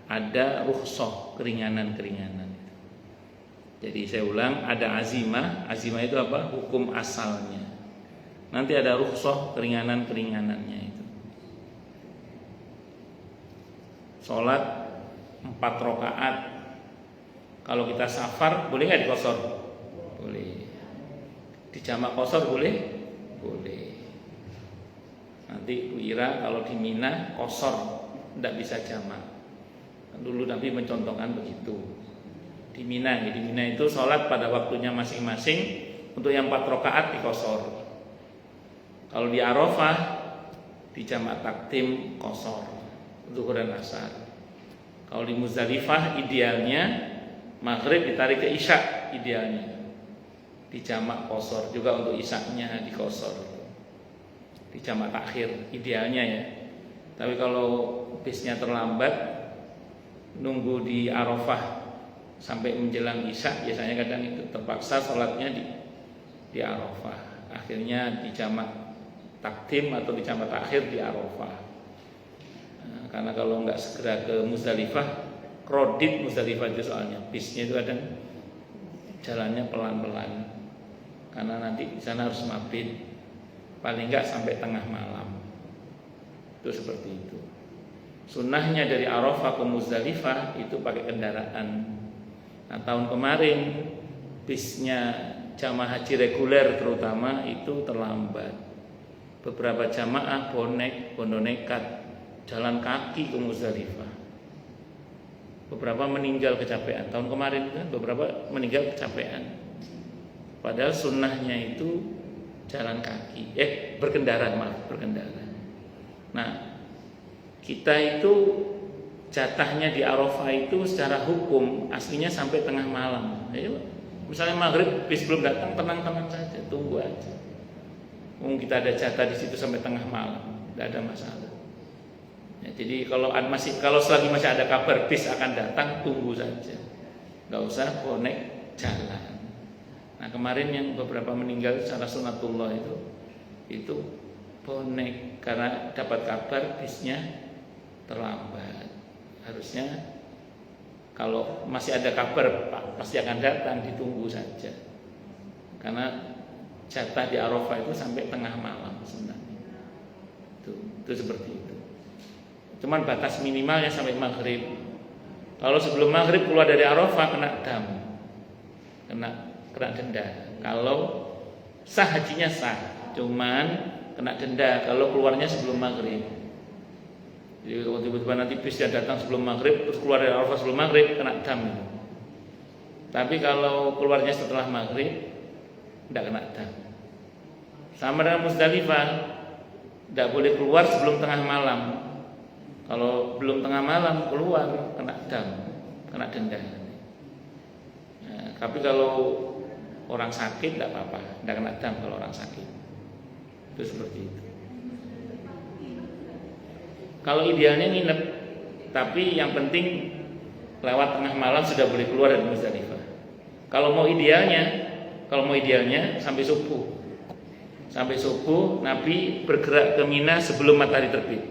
ada rukhsah, keringanan-keringanan. Jadi saya ulang, ada azimah itu apa? Hukum asalnya. Nanti ada rukhsah, keringanan-keringanannya itu. Sholat 4 rakaat, kalau kita safar boleh nggak dikosor? Boleh. Dijamak kosor boleh? Boleh. Nanti Bu Ira kalau di Mina kosor, tidak bisa jamak. Dulu Nabi mencontohkan begitu. Di Mina itu sholat pada waktunya masing-masing. Untuk yang 4 rakaat dikosor. Kalau di Arafah dijamak takdim kosor, zuhur dan asar. Kalau di Muzdalifah idealnya maghrib ditarik ke isya idealnya. Dijamak kosor juga untuk isyaknya dikosor. Dijamak takhir idealnya ya. Tapi kalau bisnya terlambat nunggu di Arafah sampai menjelang isya, biasanya kadang itu terpaksa sholatnya di Arafah. Akhirnya dijamak takdim atau dijamak takhir di Arafah. Nah, karena kalau nggak segera ke Muzdalifah, krodit Muzdalifah itu soalnya bisnya itu kadang jalannya pelan-pelan. Karena nanti di sana harus mabit. Paling enggak sampai tengah malam. Itu seperti itu. Sunnahnya dari Arafah ke Muzdalifah itu pakai kendaraan. Nah tahun kemarin bisnya jamaah haji reguler terutama itu terlambat. Beberapa jamaah bondo nekat jalan kaki ke Muzdalifah. Beberapa meninggal kecapean. Tahun kemarin kan beberapa meninggal kecapean. Padahal sunnahnya itu jalan kaki, berkendara. Nah, kita itu jatahnya di Arafah itu secara hukum aslinya sampai tengah malam. Ayo, misalnya maghrib bis belum datang, tenang-tenang saja, tunggu aja. Kita ada jatah di situ sampai tengah malam, tidak ada masalah. Ya, jadi kalau selagi masih ada kabar bis akan datang, tunggu saja, nggak usah bonek jalan. Nah kemarin yang beberapa meninggal secara sunatullah itu bonek karena dapat kabar bisnya terlambat. Harusnya kalau masih ada kabar pasti akan datang, ditunggu saja. Karena jatah di Arafah itu sampai tengah malam sebenarnya. Itu seperti itu. Cuman batas minimalnya sampai maghrib. Kalau sebelum maghrib keluar dari Arafah kena dam, kena denda. Kalau sah hajinya sah, cuman kena denda kalau keluarnya sebelum maghrib. Jadi kalau tiba-tiba nanti bisnya datang sebelum maghrib terus keluar dari Arafah sebelum maghrib kena dam. Tapi kalau keluarnya setelah maghrib tidak kena dam. Sama dengan Muzdalifah, tidak boleh keluar sebelum tengah malam. Kalau belum tengah malam keluar kena dam, kena denda. Nah, tapi kalau orang sakit tidak apa-apa, tidak kena dam kalau orang sakit. Itu seperti itu. Kalau idealnya nginep, tapi yang penting lewat tengah malam sudah boleh keluar dari Muzdalifah. Kalau mau idealnya sampai subuh. Sampai subuh Nabi bergerak ke Mina sebelum matahari terbit.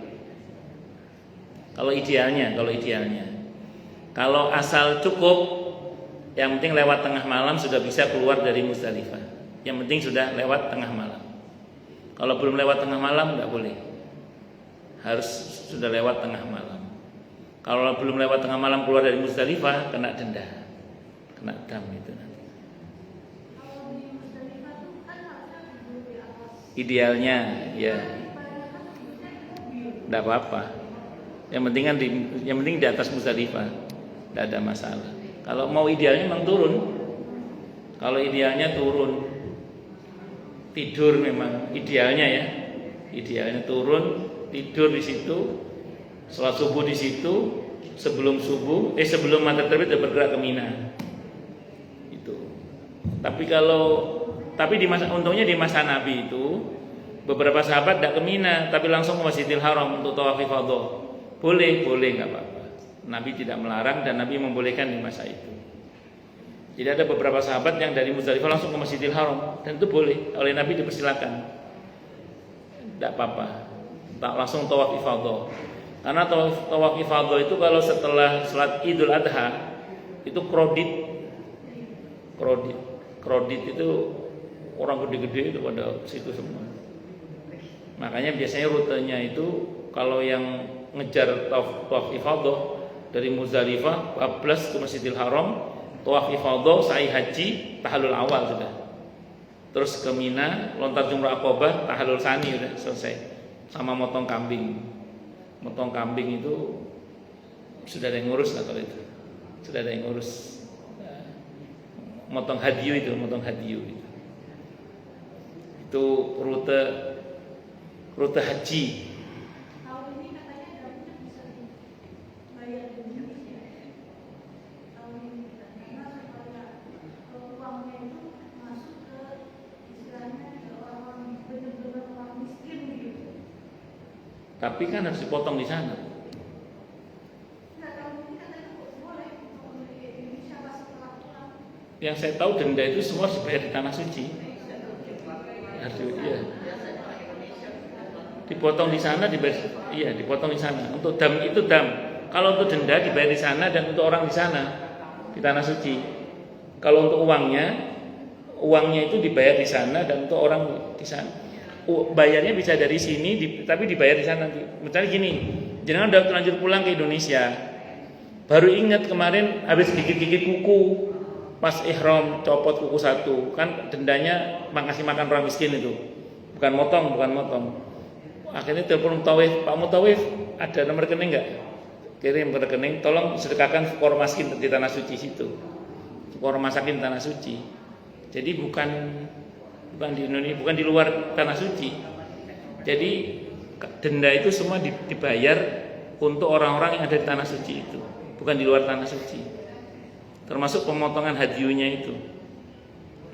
Kalau idealnya. Kalau asal cukup, yang penting lewat tengah malam sudah bisa keluar dari Muzdalifah. Yang penting sudah lewat tengah malam. Kalau belum lewat tengah malam nggak boleh. Harus sudah lewat tengah malam. Kalau belum lewat tengah malam keluar dari Muzdalifah kena denda, kena dam itu nanti. Idealnya ya, tidak apa-apa. Yang penting di atas Muzdalifah, tidak ada masalah. Kalau mau idealnya memang turun. Kalau idealnya turun, tidur memang idealnya ya. Idealnya turun, tidur di situ, sholat subuh di situ, sebelum matahari terbit sudah bergerak ke Mina. Itu. Untungnya di masa Nabi itu beberapa sahabat tidak ke Mina, tapi langsung ke Masjidil Haram untuk tawaf ifadah. Boleh nggak apa-apa. Nabi tidak melarang dan Nabi membolehkan di masa itu. Jadi ada beberapa sahabat yang dari Muzdalifah langsung ke Masjidil Haram dan itu boleh, oleh Nabi dipersilakan. Tidak apa-apa. Tak langsung tawaf ifadah. Karena tawaf ifadah itu kalau setelah salat Idul Adha itu kredit itu orang gede-gede itu pada situ semua. Makanya biasanya rutenya itu kalau yang ngejar tawaf ifadah dari Muzdalifah bablas ke Masjidil Haram, tawaf ifadah, sa'i haji, tahallul awal sudah. Terus ke Mina, lontar jumrah Aqabah, tahallul tsani udah selesai. Sama motong kambing. Motong kambing itu sudah ada yang ngurus lah kalau itu. Sudah ada yang ngurus. Motong hadiyu itu. Itu rute haji. Tapi kan harus dipotong di sana. Yang saya tahu denda itu semua dibayar di tanah suci. Iya. Dipotong di sana, dipotong di sana. Untuk dam itu dam. Kalau untuk denda dibayar di sana dan untuk orang di sana di tanah suci. Kalau untuk uangnya itu dibayar di sana dan untuk orang di sana. Bayarnya bisa dari sini, tapi dibayar di sana. Misalnya gini, jangan udah terlanjur pulang ke Indonesia, baru ingat kemarin habis gigit-gigit kuku pas ihram, copot kuku satu, kan dendanya ngasih makan orang miskin itu, bukan motong. Akhirnya telepon Mutawif, Pak Mutawif, ada nomor rekening nggak? Kirim ke rekening, tolong sedekahkan fukara miskin di tanah suci situ, fukara masakin tanah suci. Jadi bukan di Indonesia, bukan di luar tanah suci. Jadi denda itu semua dibayar untuk orang-orang yang ada di tanah suci itu, bukan di luar tanah suci. Termasuk pemotongan hadyunya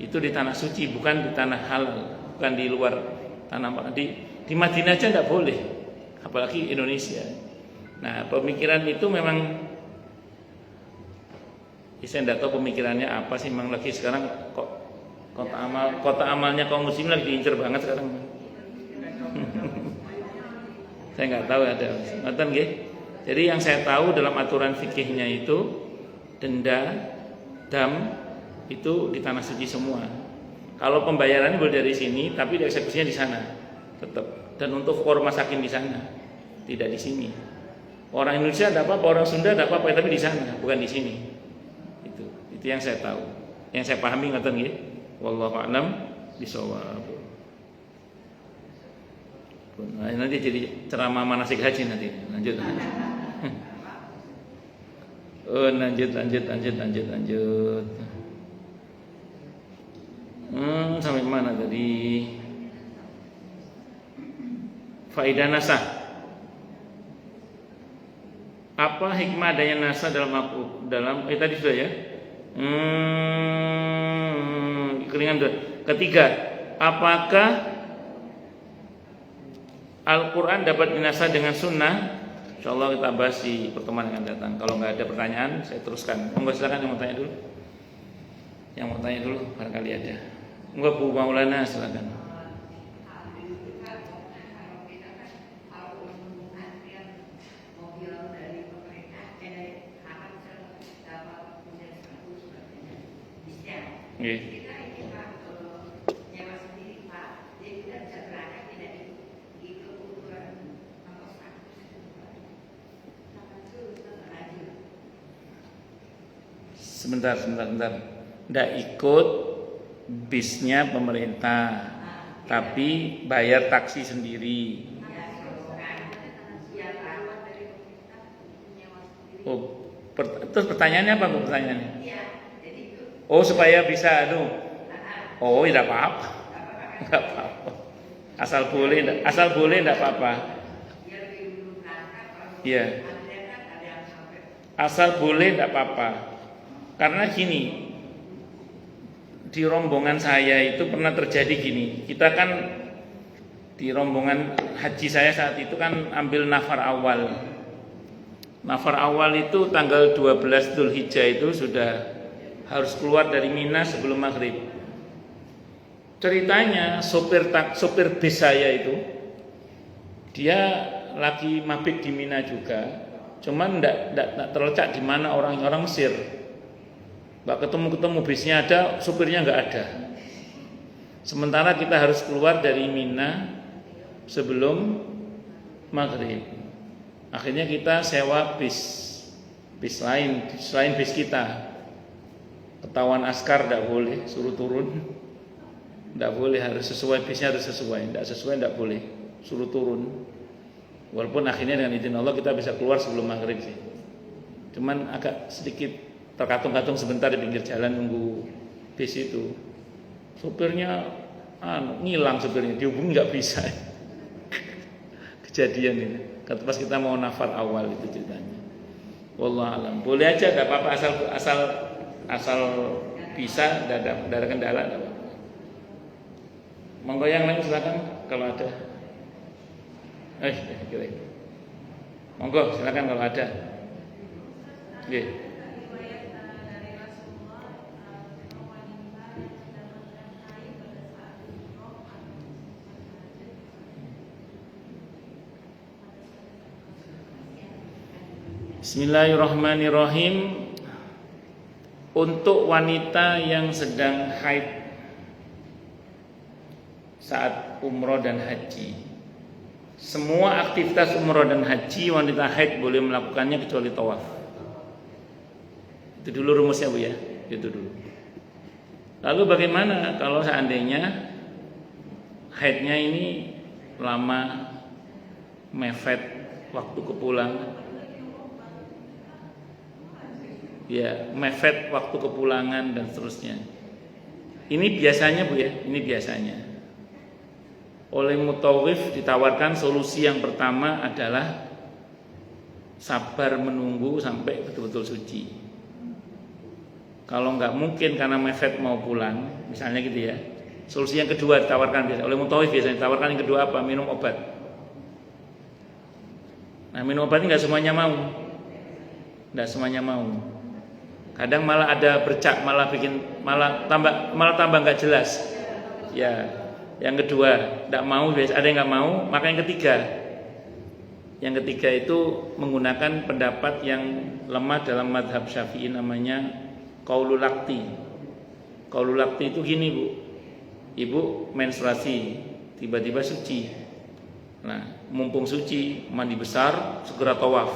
itu di tanah suci, bukan di tanah halal, bukan di luar tanah. Di Madinah aja tidak boleh, apalagi Indonesia. Nah, pemikiran itu memang saya tidak tahu pemikirannya apa sih, memang lagi sekarang kok kota amalnya kaum muslim lagi diincar banget sekarang. Saya nggak tahu ada. Nonton nggih. Jadi yang saya tahu dalam aturan fikihnya itu denda, dam itu di tanah suci semua. Kalau pembayaran boleh dari sini, tapi eksekusinya di sana tetap. Dan untuk rumah sakit di sana, tidak di sini. Orang Indonesia tidak apa-apa, orang Sunda tidak apa-apa, tapi di sana, bukan di sini. Itu yang saya tahu, yang saya pahami, ngerti nggih. Wallahu a'lam bishawab. Nah, nanti jadi ceramah manasik haji nanti. Lanjut. Lanjut. Sampai mana tadi? Faidah nasah. Apa hikmah adanya nasah dalam tadi sudah ya? Keringan dulu. Ketiga, apakah Al-Quran dapat dinasah dengan sunnah? InsyaAllah kita bahas di pertemuan yang akan datang. Kalau nggak ada pertanyaan, saya teruskan. Monggo silakan yang mau tanya dulu. Yang mau tanya dulu, barangkali ada. Monggo Bu Maulana silakan. Okay. Sebentar. Tidak ikut bisnya pemerintah, tapi bayar taksi sendiri. Terus pertanyaannya apa Bu pertanyaannya? Supaya bisa tidak apa-apa. Enggak apa-apa. Asal boleh tidak apa-apa. Iya. Asal boleh tidak apa-apa. Karena gini, di rombongan saya itu pernah terjadi gini. Kita kan di rombongan haji saya saat itu kan ambil nafar awal. Nafar awal itu tanggal 12 Dzulhijjah itu sudah harus keluar dari Mina sebelum maghrib. Ceritanya sopir bis saya itu dia lagi mabit di Mina juga, cuman tidak terlecak di mana orang Mesir. Mbak ketemu bisnya ada, sopirnya nggak ada. Sementara kita harus keluar dari Mina sebelum maghrib. Akhirnya kita sewa bis lain selain bis kita. Ketahuan askar tidak boleh, suruh turun. Tidak boleh, harus sesuai, bisnya harus sesuai. Tidak sesuai tidak boleh, suruh turun. Walaupun akhirnya dengan izin Allah kita bisa keluar sebelum maghrib sih. Cuman agak sedikit terkatung-katung sebentar di pinggir jalan nunggu bis itu. Supirnya ngilang, supirnya dihubungi nggak bisa. Kejadian ini. Pas kita mau nafar awal itu ceritanya. Wallahu alam. Boleh aja, nggak apa-apa asal bisa, tidak ada kendala. Monggo yang lain silakan kalau ada. Kira. Monggo silakan kalau ada. Nggih. Bismillahirrahmanirrahim. Untuk wanita yang sedang haid saat umroh dan haji, semua aktivitas umroh dan haji wanita haid boleh melakukannya kecuali tawaf. Itu dulu rumusnya Bu ya, itu dulu. Lalu bagaimana kalau seandainya haidnya ini lama, mepet waktu kepulangan? Ya, mepet waktu kepulangan dan seterusnya. Ini biasanya Bu ya, ini biasanya. Oleh mutawif ditawarkan solusi yang pertama adalah sabar menunggu sampai betul-betul suci. Kalau nggak mungkin karena mepet mau pulang, misalnya gitu ya. Solusi yang kedua ditawarkan biasa oleh mutawif, biasanya ditawarkan yang kedua apa? Minum obat. Nah, minum obat ini nggak semuanya mau. Nggak semuanya mau. Kadang malah ada bercak, malah tambah nggak jelas. Ya, yang kedua nggak mau, biasa ada yang nggak mau. Maka yang ketiga itu menggunakan pendapat yang lemah dalam madhab Syafi'i, namanya qaulul laqti. Qaulul laqti itu gini, Bu. Ibu menstruasi, tiba-tiba suci. Nah, mumpung suci, mandi besar, segera tawaf.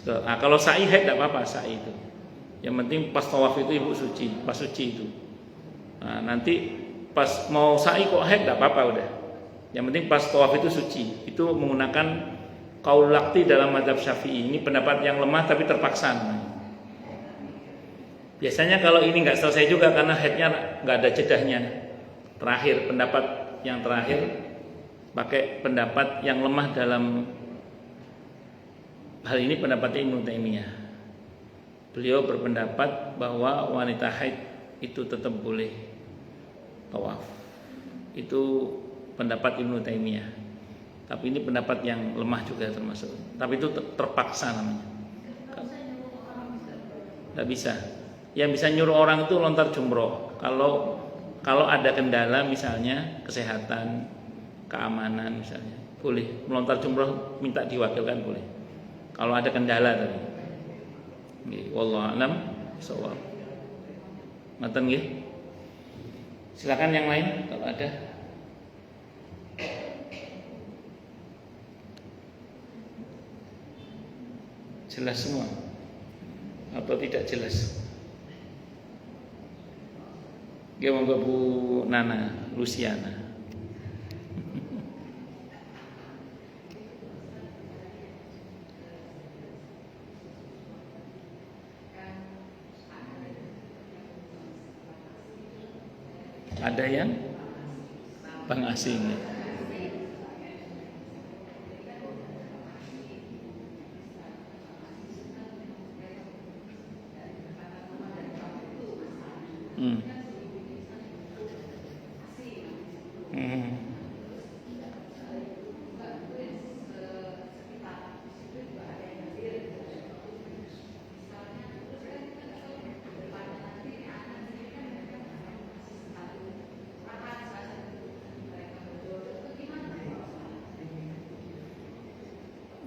Nah, kalau sa'i haid tidak apa-apa, sa'i itu. Yang penting pas tawaf itu ibu suci, pas suci itu. Nah, nanti pas mau sa'i kok haid tidak apa-apa udah. Yang penting pas tawaf itu suci. Itu menggunakan qaul laqti dalam mazhab Syafi'i. Ini pendapat yang lemah tapi terpaksa. Biasanya kalau ini nggak selesai juga karena haidnya nggak ada jedahnya. Terakhir, pendapat yang terakhir pakai pendapat yang lemah dalam hal ini, pendapatnya Ibnu Taimiyah. Beliau berpendapat bahwa wanita haid itu tetap boleh tawaf. Itu pendapat Ibnu Taimiyah. Tapi ini pendapat yang lemah juga termasuk. Tapi itu terpaksa namanya. Tidak bisa. Yang bisa nyuruh orang itu lontar jumroh. Kalau ada kendala misalnya kesehatan, keamanan misalnya, boleh melontar jumroh minta diwakilkan boleh. Kalau ada kendala tadi. Wallahu a'lam bishawab. Ngoten nggih. Silakan yang lain kalau ada. Jelas semua atau tidak jelas? Gimana Bu Nana Luciana? Ada yang Bang asing.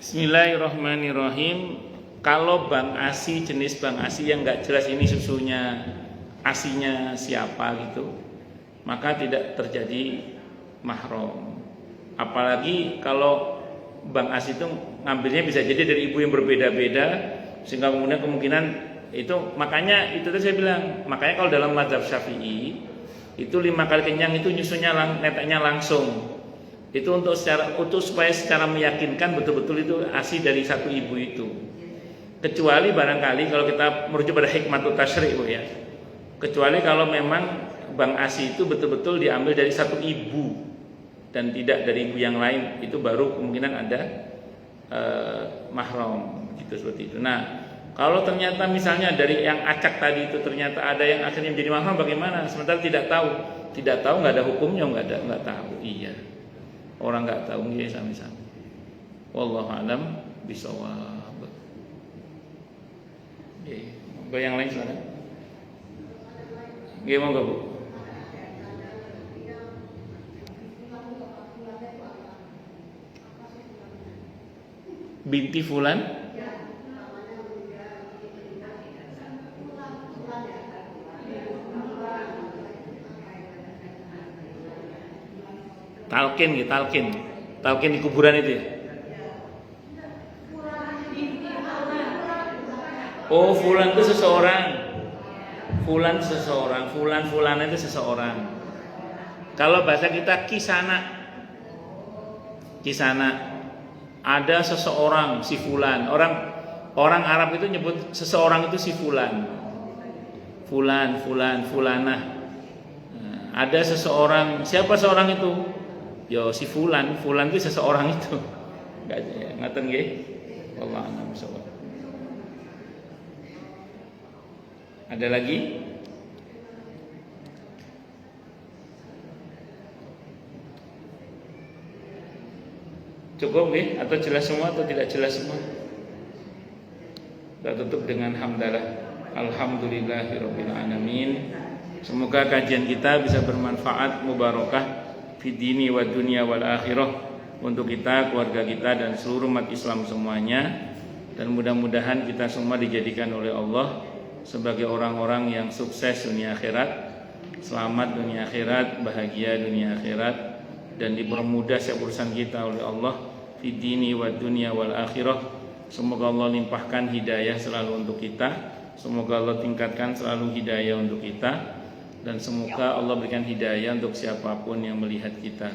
Bismillahirrahmanirrahim. Kalau Bang ASI, jenis Bang ASI yang nggak jelas ini susunya ASInya siapa gitu, maka tidak terjadi mahram. Apalagi kalau Bang ASI itu ngambilnya bisa jadi dari ibu yang berbeda-beda, sehingga kemudian kemungkinan itu, makanya itu tadi saya bilang, makanya kalau dalam mazhab Syafi'i itu 5 kali kenyang itu nyusunya neteknya langsung. Itu untuk supaya secara meyakinkan betul-betul itu ASI dari satu ibu itu. Kecuali barangkali kalau kita merujuk pada hikmatut tasyri' ya. Kecuali kalau memang Bang ASI itu betul-betul diambil dari satu ibu dan tidak dari ibu yang lain, itu baru kemungkinan ada mahram gitu, seperti itu. Nah, kalau ternyata misalnya dari yang acak tadi itu ternyata ada yang akhirnya menjadi mahram, bagaimana? Sementara tidak tahu nggak ada hukumnya, nggak tahu. Iya. Orang nggak tahu nggih sami-sami. Wallahu a'lam bishawab. Nggih, yang lain silakan. Nggih, monggo Bu. Binti fulan? Talqin di kuburan itu ya. Oh, fulan itu seseorang. Fulan itu seseorang. Kalau bahasa kita kisana. Ada seseorang si fulan. Orang Arab itu nyebut seseorang itu si fulan. Fulanah. Ada seseorang, siapa seorang itu? Yo si fulan itu seseorang itu. Ngaten nggih. Wallahu a'lam bishawab. Ada lagi? Cukup nih atau jelas semua atau tidak jelas semua? Kita tutup dengan hamdalah. Alhamdulillahirabbil alamin. Semoga kajian kita bisa bermanfaat, mubarakah fid dini wad dunya wal akhirah untuk kita, keluarga kita dan seluruh umat Islam semuanya. Dan mudah-mudahan kita semua dijadikan oleh Allah sebagai orang-orang yang sukses dunia akhirat, selamat dunia akhirat, bahagia dunia akhirat, dan dipermudah setiap urusan kita oleh Allah fid dini wad dunya wal akhirah. Semoga Allah limpahkan hidayah selalu untuk kita, semoga Allah tingkatkan selalu hidayah untuk kita, dan semoga Allah berikan hidayah untuk siapapun yang melihat kita.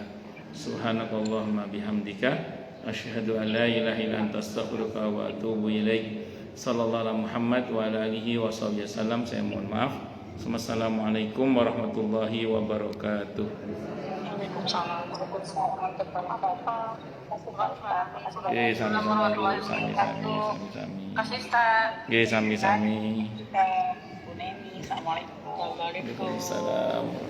Subhanakallahumma bihamdika asyhadu an la ilaha illa anta astaghfiruka wa atubu ilaik. Sallallahu alaihi Muhammad wa ala alihi washabihi wasallam. Saya mohon maaf. Wassalamualaikum warahmatullahi wabarakatuh. Waalaikumsalam warahmatullahi wabarakatuh. Sami-sami. Kasih Ustaz. Sami-sami. Bu Neni, assalamualaikum. Waalaikumsalam.